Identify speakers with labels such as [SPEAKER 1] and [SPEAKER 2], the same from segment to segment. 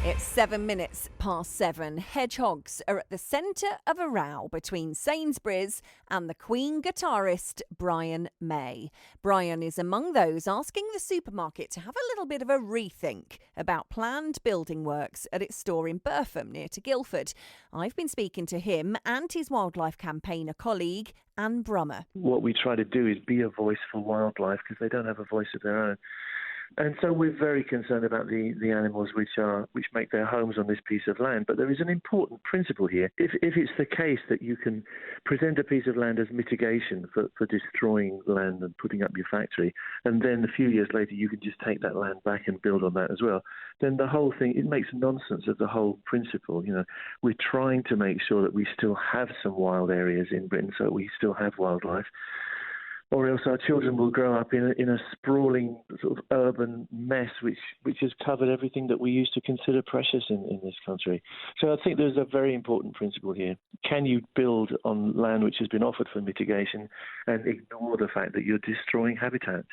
[SPEAKER 1] It's 7 minutes past 7. Hedgehogs are at the centre of a row between Sainsbury's and the Queen guitarist May. Brian is among those asking the supermarket to have a little bit of a rethink about planned building works at its store in Burpham near to Guildford. I've been speaking to him and his wildlife campaigner colleague, Anne Brummer.
[SPEAKER 2] What we try to do is be a voice for wildlife because they don't have a voice of their own. And so we're very concerned about the animals which make their homes on this piece of land. But there is an important principle here. If it's the case that you can present a piece of land as mitigation for destroying land and putting up your factory, and then a few years later you can just take that land back and build on that as well, then the whole thing, it makes nonsense of the whole principle. You know, we're trying to make sure that we still have some wild areas in Britain so we still have wildlife, or else our children will grow up in a sprawling sort of urban mess which has covered everything that we used to consider precious in this country. So I think there's a very important principle here. Can you build on land which has been offered for mitigation and ignore the fact that you're destroying habitat?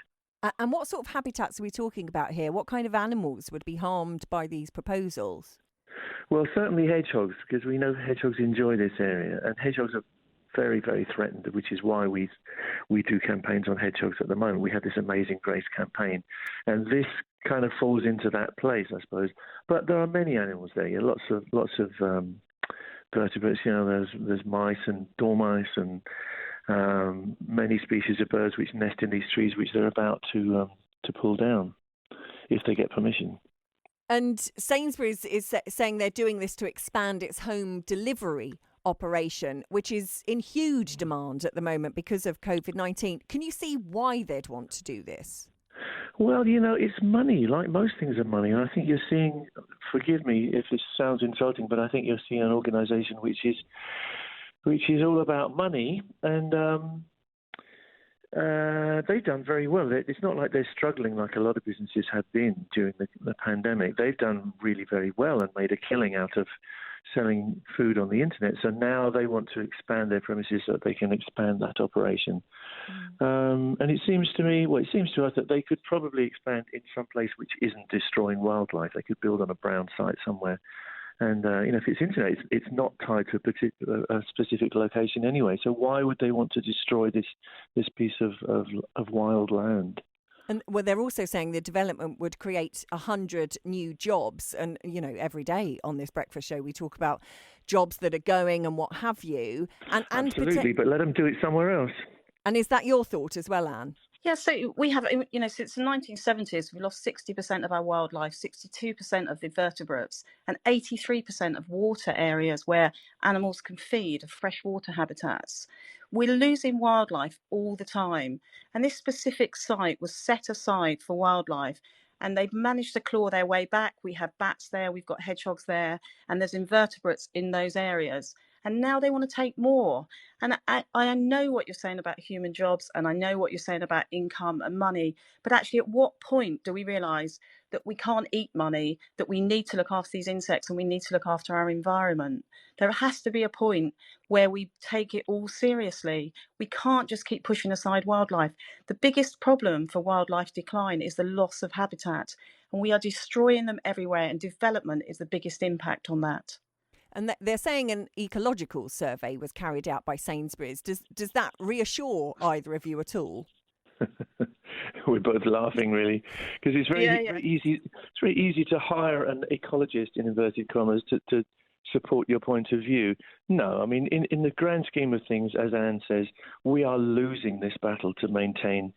[SPEAKER 1] And what sort of habitats are we talking about here? What kind of animals would be harmed by these proposals?
[SPEAKER 2] Well, certainly hedgehogs, because we know hedgehogs enjoy this area, and hedgehogs are very, very threatened, which is why we do campaigns on hedgehogs at the moment. We had this Amazing Grace campaign, and this kind of falls into that place, I suppose. But there are many animals there. Yeah, lots of vertebrates. You know, there's mice and dormice and many species of birds which nest in these trees, which they're about to pull down if they get permission.
[SPEAKER 1] And Sainsbury's is saying they're doing this to expand its home delivery operation, which is in huge demand at the moment because of COVID-19. Can you see why they'd want to do this?
[SPEAKER 2] Well, you know, it's money. Like most things are money. And I think you're seeing, forgive me if this sounds insulting, but I think you're seeing an organisation which is all about money, and they've done very well. It's not like they're struggling like a lot of businesses have been during the pandemic. They've done really very well and made a killing out of selling food on the internet. So now they want to expand their premises so that they can expand that operation. And it seems to us that they could probably expand in some place which isn't destroying wildlife. They could build on a brown site somewhere. And, if it's internet, it's not tied to a specific location anyway. So why would they want to destroy this piece of wild land?
[SPEAKER 1] And well, they're also saying the development would create 100 new jobs. And, you know, every day on this breakfast show, we talk about jobs that are going and what have you.
[SPEAKER 2] Absolutely, but let them do it somewhere else.
[SPEAKER 1] And is that your thought as well, Anne?
[SPEAKER 3] Yeah, so we have, since the 1970s, we've lost 60% of our wildlife, 62% of the vertebrates, and 83% of water areas where animals can feed, of freshwater habitats. We're losing wildlife all the time. And this specific site was set aside for wildlife, and they've managed to claw their way back. We have bats there, we've got hedgehogs there, and there's invertebrates in those areas. And now they want to take more. And I know what you're saying about human jobs, and I know what you're saying about income and money. But actually, at what point do we realise that we can't eat money, that we need to look after these insects and we need to look after our environment? There has to be a point where we take it all seriously. We can't just keep pushing aside wildlife. The biggest problem for wildlife decline is the loss of habitat. And we are destroying them everywhere, and development is the biggest impact on that.
[SPEAKER 1] And they're saying an ecological survey was carried out by Sainsbury's. Does that reassure either of you at all?
[SPEAKER 2] We're both laughing, really, because it's very easy. It's very easy to hire an ecologist, in inverted commas, to support your point of view. No, I mean, in the grand scheme of things, as Anne says, we are losing this battle to maintain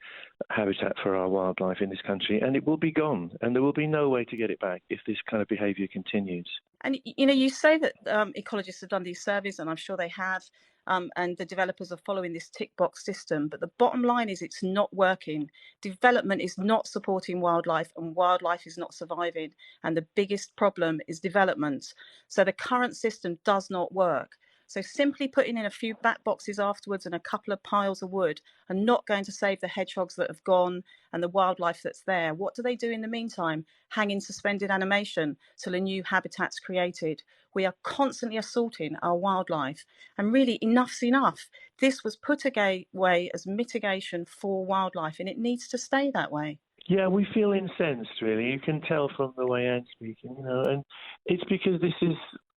[SPEAKER 2] habitat for our wildlife in this country, and it will be gone, and there will be no way to get it back if this kind of behaviour continues.
[SPEAKER 3] And, you say that ecologists have done these surveys, and I'm sure they have, and the developers are following this tick box system. But the bottom line is it's not working. Development is not supporting wildlife, and wildlife is not surviving. And the biggest problem is development. So the current system does not work. So simply putting in a few bat boxes afterwards and a couple of piles of wood are not going to save the hedgehogs that have gone and the wildlife that's there. What do they do in the meantime? Hang in suspended animation till a new habitat's created. We are constantly assaulting our wildlife. And really, enough's enough. This was put away as mitigation for wildlife, and it needs to stay that way.
[SPEAKER 2] Yeah, we feel incensed, really. You can tell from the way Anne's speaking, and it's because this is,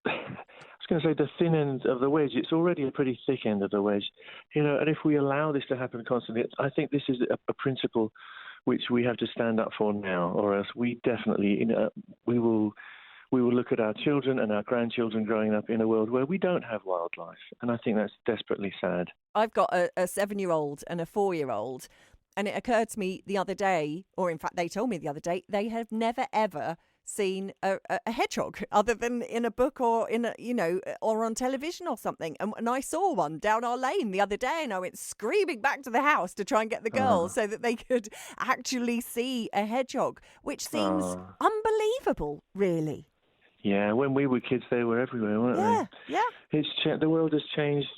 [SPEAKER 2] I was going to say, the thin end of the wedge. It's already a pretty thick end of the wedge, and if we allow this to happen constantly, I think this is a principle which we have to stand up for now, or else we definitely, we will look at our children and our grandchildren growing up in a world where we don't have wildlife, and I think that's desperately sad.
[SPEAKER 1] I've got a 7-year-old and a 4-year-old. And it occurred to me the other day, or in fact, they told me the other day, they have never ever seen a hedgehog other than in a book or or on television or something. And I saw one down our lane the other day, and I went screaming back to the house to try and get the girls so that they could actually see a hedgehog, which seems unbelievable, really.
[SPEAKER 2] Yeah, when we were kids, they were everywhere, weren't they?
[SPEAKER 1] Yeah.
[SPEAKER 2] The world has changed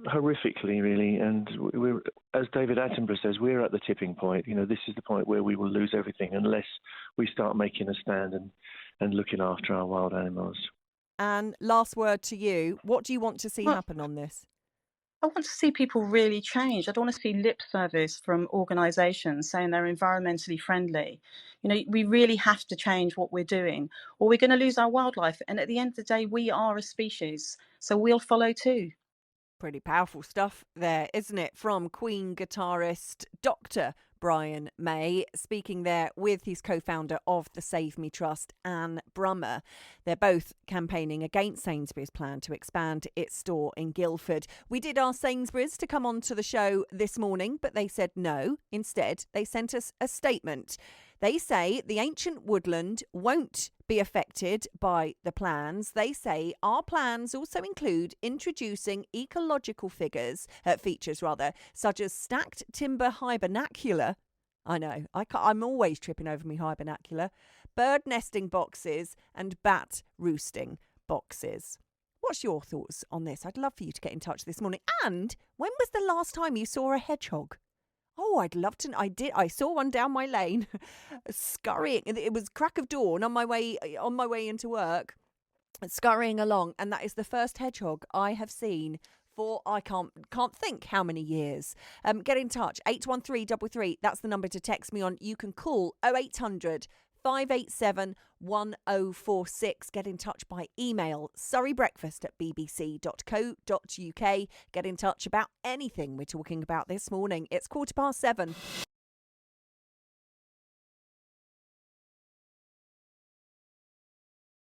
[SPEAKER 2] horrifically, really, and we're, as David Attenborough says, we're at the tipping point. This is the point where we will lose everything unless we start making a stand and looking after our wild animals.
[SPEAKER 1] And last word to you, what do you want to see happen on this?
[SPEAKER 3] I want to see people really change. I don't want to see lip service from organisations saying they're environmentally friendly. We really have to change what we're doing, or we're going to lose our wildlife. And at the end of the day, we are a species, so we'll follow too.
[SPEAKER 1] Pretty powerful stuff there, isn't it? From Queen guitarist Dr. Brian May, speaking there with his co-founder of the Save Me Trust, Anne Brummer. They're both campaigning against Sainsbury's plan to expand its store in Guildford. We did ask Sainsbury's to come on to the show this morning, but they said no. Instead, they sent us a statement. They say the ancient woodland won't be affected by the plans. They say our plans also include introducing ecological features, such as stacked timber hibernacular. I know, I'm always tripping over me hibernacular. Bird nesting boxes and bat roosting boxes. What's your thoughts on this? I'd love for you to get in touch this morning. And when was the last time you saw a hedgehog? Oh, I'd love to. I saw one down my lane, scurrying. It was crack of dawn on my way into work, scurrying along, and that is the first hedgehog I have seen for I can't think how many years. Get in touch 81333. That's the number to text me on. You can call 0800 587 1046. Get in touch by email surreybreakfast@bbc.co.uk. Get in touch about anything we're talking about this morning. It's 7:15.